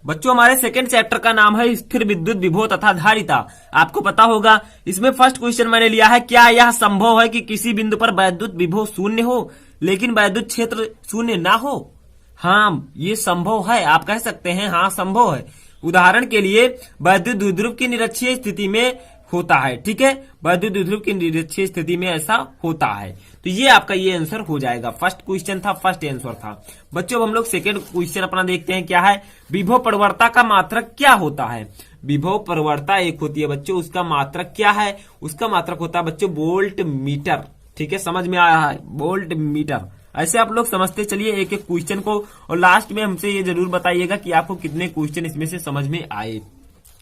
बच्चों हमारे second chapter का नाम है स्थिर विद्युत विभव तथा धारिता। आपको पता होगा इसमें फर्स्ट क्वेश्चन मैंने लिया है, क्या यह संभव है कि किसी बिंदु पर वैद्युत विभव शून्य हो लेकिन वैद्युत क्षेत्र शून्य ना हो। हाँ, ये संभव है, आप कह सकते हैं हाँ संभव है। उदाहरण के लिए वैद्युत द्विध्रुव की निरक्षीय स्थिति में होता है, ठीक है, वैद्युत द्विध्रुव की निरक्षीय स्थिति में ऐसा होता है। तो ये आपका ये आंसर हो जाएगा। फर्स्ट क्वेश्चन था, फर्स्ट आंसर था। बच्चों अब हम लोग सेकंड क्वेश्चन अपना देखते हैं, क्या है, विभव परिवर्तता का मात्रक क्या होता है। विभव परिवर्तता एक होती है बच्चों, उसका मात्रक क्या है, उसका मात्रक होता है बच्चों वोल्ट मीटर। ठीक है, समझ में आया है, वोल्ट मीटर। ऐसे आप लोग समझते चलिए एक एक क्वेश्चन को, और लास्ट में हमसे ये जरूर बताइएगा कि आपको कितने क्वेश्चन इसमें से समझ में आए।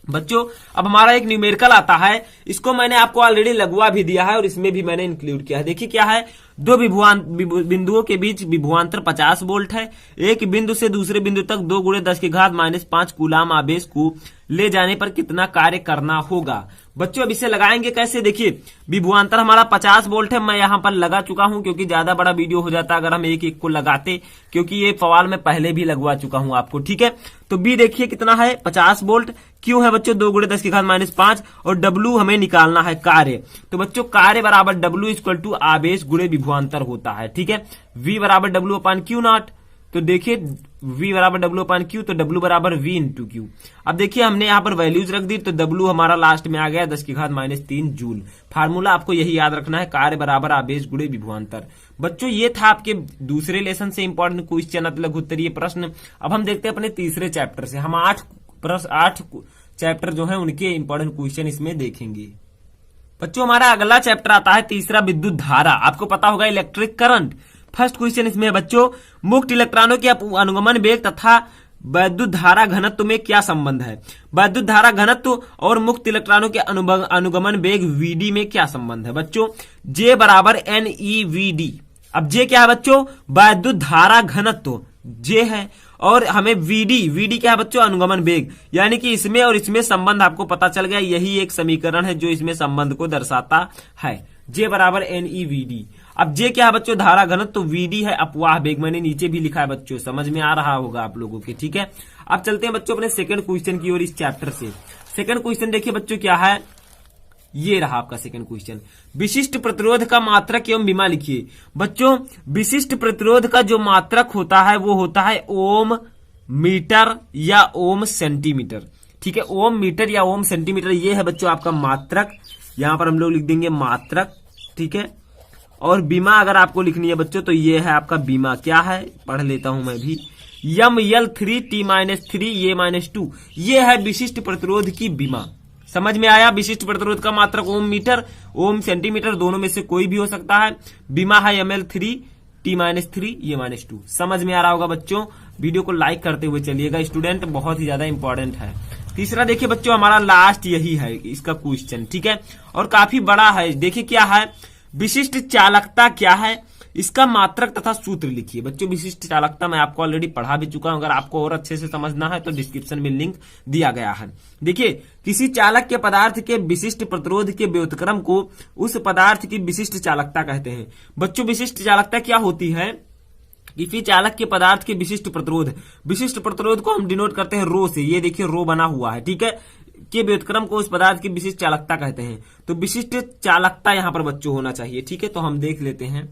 बच्चों अब हमारा एक न्यूमेरिकल आता है, इसको मैंने आपको ऑलरेडी लगवा भी दिया है और इसमें भी मैंने इंक्लूड किया है। देखिए क्या है, दो बिंदुओं के बीच विभवांतर 50 वोल्ट है। एक बिंदु से दूसरे बिंदु तक 2 × 10⁻⁻5 कूलाम आवेश को ले जाने पर कितना कार्य करना होगा। बच्चों अब इसे लगाएंगे कैसे, देखिए विभवांतर हमारा 50 वोल्ट है। मैं यहाँ पर लगा चुका हूं क्योंकि ज्यादा बड़ा वीडियो हो जाता अगर हम एक एक को लगाते, क्योंकि ये सवाल मैं पहले भी लगवा चुका हूं आपको, ठीक है। तो बी देखिए कितना है, 50 वोल्ट। क्यू है बच्चों 2 × 10⁻⁵, और डब्ल्यू हमें निकालना है कार्य। तो बच्चों कार्य बराबर डब्ल्यू = आवेश गुणे विभवांतर होता है, ठीक है। वी बराबर W/Q0। तो देखिए V बराबर W/Q, तो W बराबर V × Q। अब देखिए हमने यहाँ पर वैल्यूज रख दी, तो W हमारा लास्ट में आ गया 10⁻³ जूल। फार्मूला आपको यही याद रखना है, कार्य बराबर आवेश गुणे विभवांतर। बच्चों ये था आपके दूसरे लेसन से इंपॉर्टेंट क्वेश्चन, लघुत्तरीय प्रश्न। अब हम देखते हैं अपने तीसरे चैप्टर से, हम 8 चैप्टर जो है उनके इंपॉर्टेंट क्वेश्चन इसमें देखेंगे। बच्चों हमारा अगला चैप्टर आता है तीसरा, विद्युत धारा। आपको पता होगा इलेक्ट्रिक करंट। फर्स्ट क्वेश्चन इसमें है बच्चों, मुक्त इलेक्ट्रॉनों के अनुगमन वेग तथा वैद्युत धारा घनत्व में क्या संबंध है। वैद्युत धारा घनत्व और मुक्त इलेक्ट्रॉनों के अनुगमन वेग वीडी में क्या संबंध है। बच्चों J बराबर NeVd। अब J क्या है बच्चों, वैद्युत धारा घनत्व J है, और हमें वीडी क्या है बच्चों, अनुगमन वेग। यानी कि इसमें और इसमें संबंध आपको पता चल गया, यही एक समीकरण है जो इसमें संबंध को दर्शाता है। J बराबर NeVd। अब J क्या है बच्चों, धारा घनत्व, तो VD है अपवाह वेग। मैंने नीचे भी लिखा है बच्चों, समझ में आ रहा होगा आप लोगों के, ठीक है। अब चलते हैं बच्चों अपने सेकंड क्वेश्चन की ओर इस चैप्टर से। सेकंड क्वेश्चन देखिए बच्चों क्या है, ये रहा आपका सेकंड क्वेश्चन। विशिष्ट प्रतिरोध का मात्रक एवं विमा लिखिए। बच्चों विशिष्ट प्रतिरोध का जो मात्रक होता है वो होता है ओम मीटर या ओम सेंटीमीटर, ठीक है। ओम मीटर या ओम सेंटीमीटर, ये है बच्चों आपका मात्रक। यहां पर हम लोग लिख देंगे मात्रक, ठीक है। और बीमा अगर आपको लिखनी है बच्चों तो ये है आपका बीमा, क्या है पढ़ लेता हूं मैं भी, ML3 T-3 ये -2, ये है विशिष्ट प्रतिरोध की बीमा। समझ में आया, विशिष्ट प्रतिरोध का मात्रक ओम मीटर, ओम सेंटीमीटर, दोनों में से कोई भी हो सकता है। बीमा है ML3 T-3 ये -2। समझ में आ रहा होगा बच्चों, वीडियो को लाइक करते हुए चलिएगा स्टूडेंट, बहुत ही ज्यादा इंपॉर्टेंट है। तीसरा देखिए बच्चों हमारा लास्ट यही है इसका क्वेश्चन, ठीक है, और काफी बड़ा है। देखिए क्या है, विशिष्ट चालकता क्या है, इसका मात्रक तथा सूत्र लिखिए। बच्चों विशिष्ट चालकता मैं आपको ऑलरेडी पढ़ा भी चुका हूं, अगर आपको और अच्छे से समझना है तो डिस्क्रिप्शन में लिंक दिया गया है। देखिए किसी चालक के पदार्थ के विशिष्ट प्रतिरोध के व्युत्क्रम को उस पदार्थ की विशिष्ट चालकता कहते हैं। बच्चों विशिष्ट चालकता क्या होती है, किसी चालक के पदार्थ के विशिष्ट प्रतिरोध को हम डिनोट करते हैं रो से। ये देखिए रो बना हुआ है, ठीक है, के व्युत्क्रम को उस पदार्थ की विशिष्ट चालकता कहते हैं। तो विशिष्ट चालकता यहां पर बच्चों होना चाहिए, ठीक है। तो हम देख लेते हैं,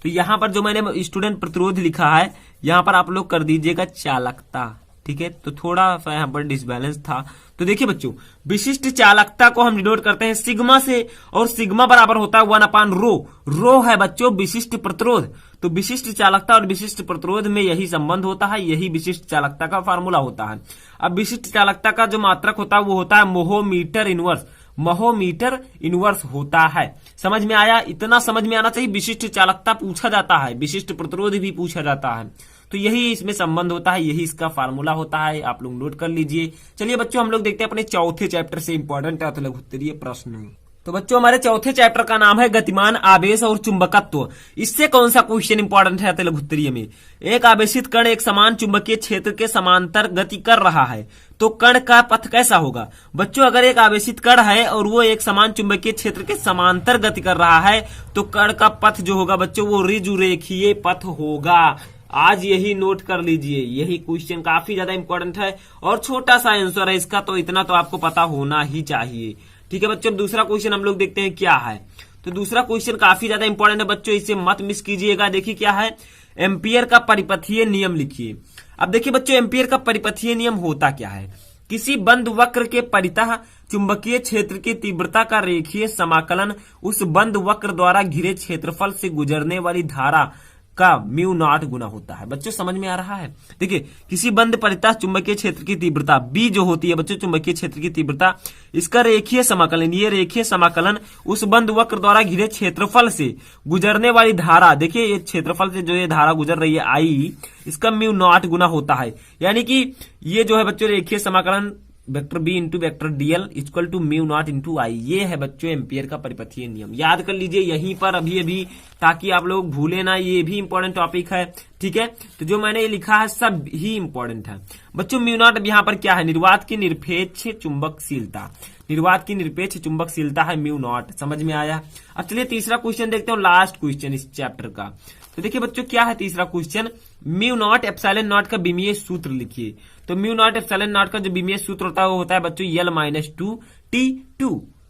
तो यहां पर जो मैंने स्टूडेंट प्रतिरोध लिखा है यहां पर आप लोग कर दीजिएगा चालकता, ठीक है। तो थोड़ा सा यहां पर डिसबैलेंस था। तो देखिए बच्चों विशिष्ट चालकता को हम डिनोट करते हैं सिग्मा से, और सिग्मा बराबर होता है 1/रो। रो है बच्चों विशिष्ट प्रतिरोध। तो विशिष्ट चालकता और विशिष्ट प्रतिरोध में यही संबंध होता है, यही विशिष्ट चालकता का फार्मूला होता है। अब विशिष्ट चालकता का जो मात्रक होता है वो होता है मोहोमीटर इनवर्स। मोहोमीटर इनवर्स होता है। समझ में आया, इतना समझ में आना चाहिए। विशिष्ट चालकता पूछा जाता है, विशिष्ट प्रतिरोध भी पूछा जाता है, तो यही इसमें संबंध होता है, यही इसका फार्मूला होता है, आप लोग नोट कर लीजिए। चलिए बच्चों हम लोग देखते हैं अपने चौथे चैप्टर से इंपॉर्टेंट लघुत्तरीय प्रश्न। तो बच्चों हमारे चौथे चैप्टर का नाम है गतिमान आवेश और चुंबकत्व। इससे कौन सा क्वेश्चन इंपॉर्टेंट है लघुत्तरीय में। एक आवेशित कण एक समान चुंबकीय क्षेत्र के समांतर गति कर रहा है, तो कण का पथ कैसा होगा। बच्चों अगर एक आवेशित कण है और वो एक समान चुंबकीय क्षेत्र के समांतर गति कर रहा है, तो कण का पथ जो होगा बच्चों वो ऋजुरेखीय पथ होगा। आज यही नोट कर लीजिए, यही क्वेश्चन काफी ज्यादा इंपॉर्टेंट है और छोटा सा आंसर है इसका, तो इतना तो आपको पता होना ही चाहिए। ठीक है बच्चों, दूसरा क्वेश्चन हम लोग देखते हैं क्या है। तो दूसरा क्वेश्चन काफी ज्यादा इंपॉर्टेंट है बच्चों, इसे मत मिस कीजिएगा। देखिए क्या है, एम्पियर का परिपथीय नियम लिखिए। अब देखिए बच्चों, एम्पियर का परिपथीय नियम होता क्या है, किसी बंद वक्र के परितः चुंबकीय क्षेत्र की तीव्रता का रेखीय समाकलन उस बंद वक्र द्वारा घिरे क्षेत्रफल से गुजरने वाली धारा का म्यू नॉट गुना होता है। बच्चों समझ में आ रहा है? देखिए, किसी बंद परितः चुंबकीय क्षेत्र की तीव्रता बी जो होती है बच्चों, चुंबकीय क्षेत्र की तीव्रता, इसका रेखीय समाकलन, ये रेखीय समाकलन उस बंद वक्र द्वारा घिरे क्षेत्रफल से गुजरने वाली धारा, देखिए ये क्षेत्रफल से जो ये धारा गुजर रही है आई, इसका म्यू नॉट गुना होता है। यानी कि ये जो है बच्चों रेखीय समाकलन vector B into vector dl equal to mu naught into I, ये है बच्चों एम्पियर का परिपथीय नियम। याद कर लीजिए यहीं पर अभी, ताकि आप लोग भूले ना, ये भी इंपॉर्टेंट टॉपिक है। ठीक है, तो जो मैंने ये लिखा है सब ही इंपॉर्टेंट है बच्चों। म्यू नॉट अब यहाँ पर क्या है, निर्वात की निरपेक्ष चुंबकशीलता, निर्वात की निरपेक्ष चुंबकशीलता है म्यू नॉट। समझ में आया? अब चलिए तीसरा क्वेश्चन देखते हैं, लास्ट क्वेश्चन इस चैप्टर का। तो देखिए बच्चों क्या है तीसरा question, mu naught epsilon not का बीमीय सूत्र लिखिए। तो म्यू नॉट एप्सिलॉन नॉट का जो बीमीय सूत्र होता है वो होता है बच्चों L-2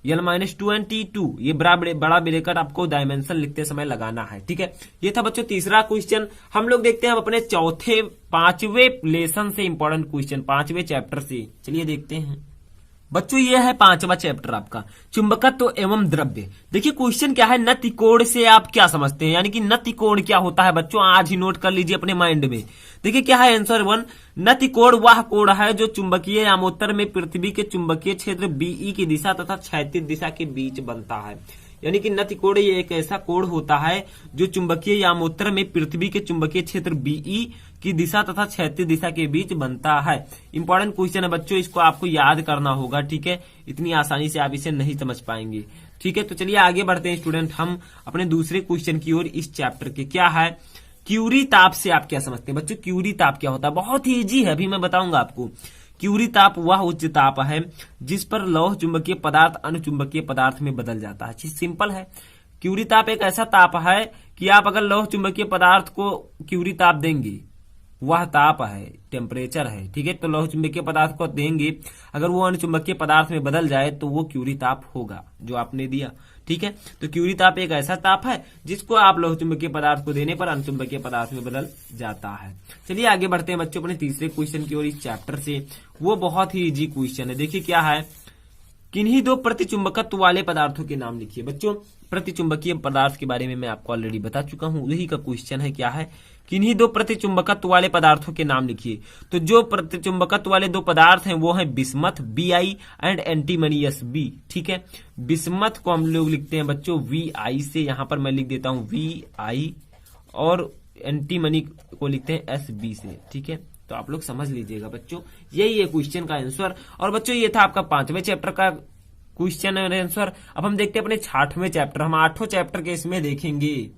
L-2 एंड T2। ये बड़ा ब्रैकेट आपको डायमेंशन लिखते समय लगाना है। ठीक है, ये था बच्चों तीसरा क्वेश्चन। हम लोग देखते हैं अपने पांचवें लेसन से इंपॉर्टेंट क्वेश्चन, पांचवें चैप्टर से। चलिए देखते हैं बच्चों, ये है पांचवा चैप्टर आपका, चुंबकत्व एवं द्रव्य। देखिए क्वेश्चन क्या है, नति कोण से आप क्या समझते हैं, यानी कि नति कोण क्या होता है बच्चों, आज ही नोट कर लीजिए अपने माइंड में। देखिए क्या है आंसर 1, नति कोण वह कोण है जो चुंबकीय यामोत्तर में पृथ्वी के चुंबकीय क्षेत्र बीई की दिशा तथा क्षैतिज दिशा के बीच बनता है। यानी कि नति कोण ये एक ऐसा कोण होता है जो चुंबकीय यामोत्तर में पृथ्वी के चुंबकीय क्षेत्र बीई की दिशा तथा क्षैतिज दिशा के बीच बनता है। इंपॉर्टेंट क्वेश्चन है बच्चों, इसको आपको याद करना होगा। ठीक है, इतनी आसानी से आप इसे नहीं समझ पाएंगे। ठीक है, तो चलिए आगे बढ़ते हैं स्टूडेंट हम अपने दूसरे क्वेश्चन की ओर इस चैप्टर के। क्या है, क्यूरी ताप से आप क्या समझते हैं बच्चों? क्यूरी ताप क्या होता है? बहुत ही इजी है, अभी मैं बताऊंगा आपको। क्यूरी ताप वह उच्च ताप है जिस पर लौह चुंबकीय पदार्थ अन्य चुंबकीय पदार्थ में बदल जाता है। चीज सिंपल है, क्यूरी ताप एक ऐसा ताप है कि आप अगर लौह चुंबकीय पदार्थ को क्यूरी ताप देंगे, वह ताप है, टेम्परेचर है। ठीक है, तो लौह चुंबकीय पदार्थ को देंगे, अगर वो अन्य चुंबकीय पदार्थ में बदल जाए तो वो क्यूरी ताप होगा जो आपने दिया। ठीक है, तो क्यूरी ताप एक ऐसा ताप है जिसको आप लौह चुंबकीय पदार्थ को देने पर अन्य चुंबकीय पदार्थ में बदल जाता है। चलिए आगे बढ़ते हैं बच्चों अपने तीसरे क्वेश्चन की ओर इस चैप्टर से। वो बहुत ही इजी क्वेश्चन है। देखिए क्या है, किन्हीं दो प्रतिचुंबकत्व वाले पदार्थों के नाम लिखिए। बच्चों प्रतिचुंबकीय पदार्थ के बारे में मैं आपको ऑलरेडी बता चुका हूं, वही का क्वेश्चन है। क्या है, किन्हीं दो प्रतिचुंबकत्व वाले पदार्थों के नाम लिखिए। तो जो प्रतिचुंबकत्व वाले दो पदार्थ हैं वो हैं bismuth Bi and antimony Sb। ठीक है, बिस्मथ को हम लोग लिखते हैं बच्चों Vi से, यहां पर मैं लिख देता हूं Vi, और एंटीमनी को लिखते हैं Sb से। ठीक है, तो आप लोग समझ लीजिएगा बच्चों, यही है क्वेश्चन का आंसर। और बच्चों ये था आपका पांचवें चैप्टर का क्वेश्चन और आंसर। अब हम देखते हैं अपने छठवें चैप्टर, हम 8वें चैप्टर के इसमें देखेंगे।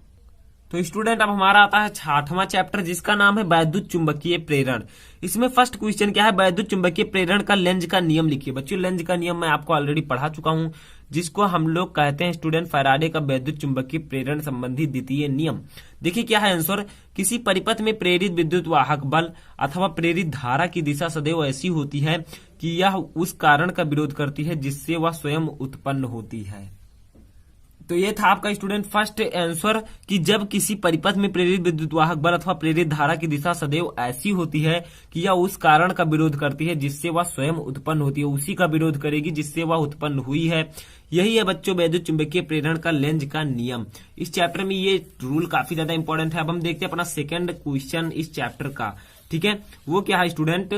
तो स्टूडेंट अब हमारा आता है 6वां चैप्टर जिसका नाम है वैद्युत चुंबकीय प्रेरण। इसमें फर्स्ट क्वेश्चन क्या है, वैद्युत चुंबकीय प्रेरण का लेंज का नियम लिखिए। बच्चों लेंज का नियम मैं आपको ऑलरेडी पढ़ा चुका हूं, जिसको हम लोग कहते हैं स्टूडेंट फैराडे का वैद्युत चुंबकीय प्रेरण संबंधी द्वितीय नियम। देखिए क्या है आंसर, किसी परिपथ में प्रेरित विद्युत वाहक बल अथवा प्रेरित धारा की दिशा सदैव ऐसी होती है कि यह उस कारण का विरोध करती है जिससे वह स्वयं उत्पन्न होती है। तो ये था आपका स्टूडेंट फर्स्ट आंसर कि जब किसी परिपथ में प्रेरित विद्युत वाहक बल अथवा प्रेरित धारा की दिशा सदैव ऐसी होती है कि यह उस कारण का विरोध करती है जिससे वह स्वयं उत्पन्न होती है, उसी का विरोध करेगी जिससे वह उत्पन्न हुई है। यही है बच्चों वैद्युत चुंबकीय प्रेरण का लेंज का नियम। इस चैप्टर में ये रूल काफी ज्यादा इंपॉर्टेंट है। अब हम देखते हैं अपना सेकेंड क्वेश्चन इस चैप्टर का। ठीक है, वो क्या है स्टूडेंट,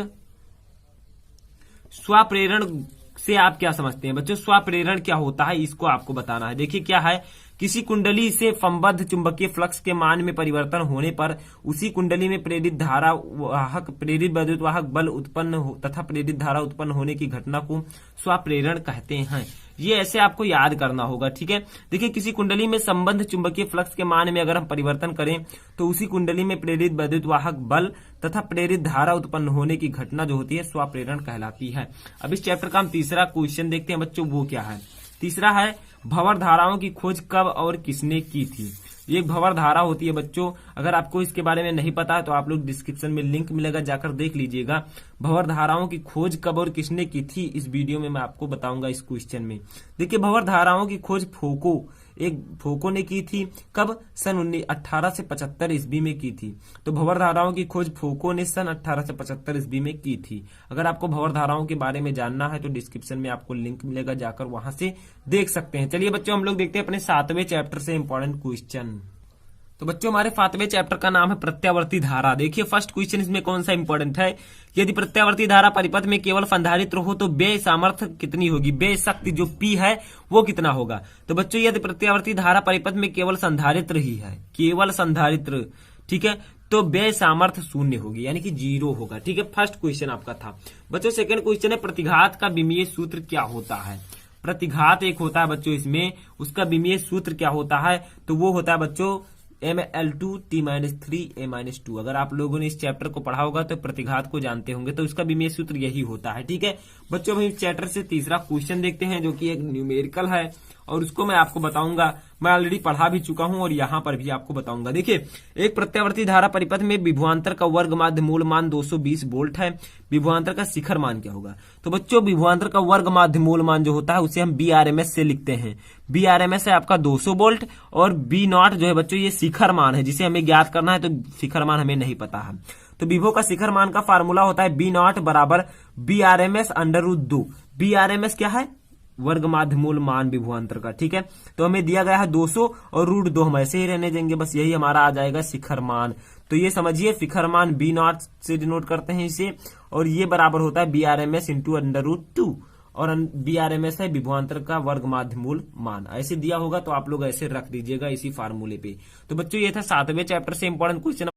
स्वप्रेरण से आप क्या समझते हैं बच्चों? स्वप्रेरण क्या होता है इसको आपको बताना है। देखिए क्या है, किसी कुंडली से संबद्ध चुंबकीय फ्लक्स के मान में परिवर्तन होने पर उसी कुंडली में प्रेरित धारा वाहक प्रेरित विद्युत वाहक बल उत्पन्न तथा प्रेरित धारा उत्पन्न होने की घटना को स्वप्रेरण कहते हैं। ये ऐसे आपको याद करना होगा। ठीक है, देखिए किसी कुंडली में संबद्ध चुंबकीय फ्लक्स के मान में अगर हम परिवर्तन करें तो उसी कुंडली में प्रेरित विद्युत वाहक बल तथा प्रेरित धारा उत्पन्न होने की घटना जो होती है स्वप्रेरण कहलाती है। अब इस चैप्टर का हम तीसरा क्वेश्चन देखते हैं बच्चों, वो क्या है। तीसरा है भंवर धाराओं की खोज कब और किसने की थी। ये एक भंवर धारा होती है बच्चों। अगर आपको इसके बारे में नहीं पता है तो आप लोग डिस्क्रिप्शन में लिंक मिलेगा, जाकर देख लीजिएगा। भंवर धाराओं की खोज कब और किसने की थी, इस वीडियो में मैं आपको बताऊंगा इस क्वेश्चन में। देखिए, भंवर धाराओं की खोज फोको ने की थी। कब? सन 1875 ईस्वी में की थी। तो भंवर धाराओं की खोज फोको ने सन 1875 ईस्वी में की थी। अगर आपको भंवर धाराओं के बारे में जानना है तो डिस्क्रिप्शन में आपको लिंक मिलेगा, जाकर वहां से देख सकते हैं। चलिए बच्चों, हम लोग देखते हैं अपने 7वें चैप्टर से इंपॉर्टेंट क्वेश्चन। तो बच्चों, हमारे 7वें चैप्टर का नाम है प्रत्यावर्ती धारा। देखिए, फर्स्ट क्वेश्चन इसमें कौन सा इंपॉर्टेंट है, यदि प्रत्यावर्ती धारा परिपथ में केवल संधारित्र हो तो व्यय सामर्थ्य कितनी होगी, व्यय शक्ति जो P है वो कितना होगा। तो बच्चों, यदि प्रत्यावर्ती धारा परिपथ में केवल संधारित्र ही है, केवल संधारित्र, ठीक है, तो व्यय सामर्थ्य 0 होगी, यानी कि 0 होगा। ठीक है, फर्स्ट क्वेश्चन आपका था। बच्चों, सेकंड क्वेश्चन है प्रतिघात का विमीय सूत्र क्या होता है। प्रतिघात एक होता है बच्चों, इसमें उसका विमीय सूत्र क्या होता है, तो वो होता है बच्चों ml2 t-3 a-2। अगर आप लोगों ने इस चैप्टर को पढ़ा होगा तो प्रतिघात को जानते होंगे, तो इसका विमीय सूत्र यही होता है। ठीक है बच्चों, हम इस चैप्टर से तीसरा क्वेश्चन देखते हैं, जो कि एक न्यूमेरिकल है और उसको मैं आपको बताऊंगा। मैं ऑलरेडी पढ़ा भी चुका हूं और यहां पर भी आपको बताऊंगा। देखिए, एक प्रत्यावर्ती धारा परिपथ में विभवांतर का वर्ग माध्य मूल मान 220 वोल्ट है। विभवांतर का शिखर मान क्या होगा, तो बच्चों विभवांतर का वर्ग माध्य मूल मान जो होता है उसे हम BRMS से लिखते हैं। BRMS है आपका 200 वोल्ट और B0 जो है बच्चों ये शिखर मान है, जिसे हमें ज्ञात करना है, तो शिखर मान हमें नहीं पता है। तो विभव का शिखर मान का फार्मूला होता है B0 बराबर BRMS √2। BRMS क्या है, वर्ग माध्य मूल मान विभवांतर का। ठीक है, तो हमें दिया गया है 200 और √2 हम ऐसे ही रहने देंगे, बस यही हमारा आ जाएगा शिखर मान। तो ये समझिए शिखर मान B0 से डिनोट करते हैं इसे, और ये बराबर होता है BRMS इंटू √2, और BRMS है विभवांतर का वर्ग माध्य मूल मान। ऐसे दिया होगा तो आप लोग ऐसे रख दीजिएगा इसी फार्मूले पे। तो बच्चों, ये था 7वें चैप्टर से इंपॉर्टेंट क्वेश्चन।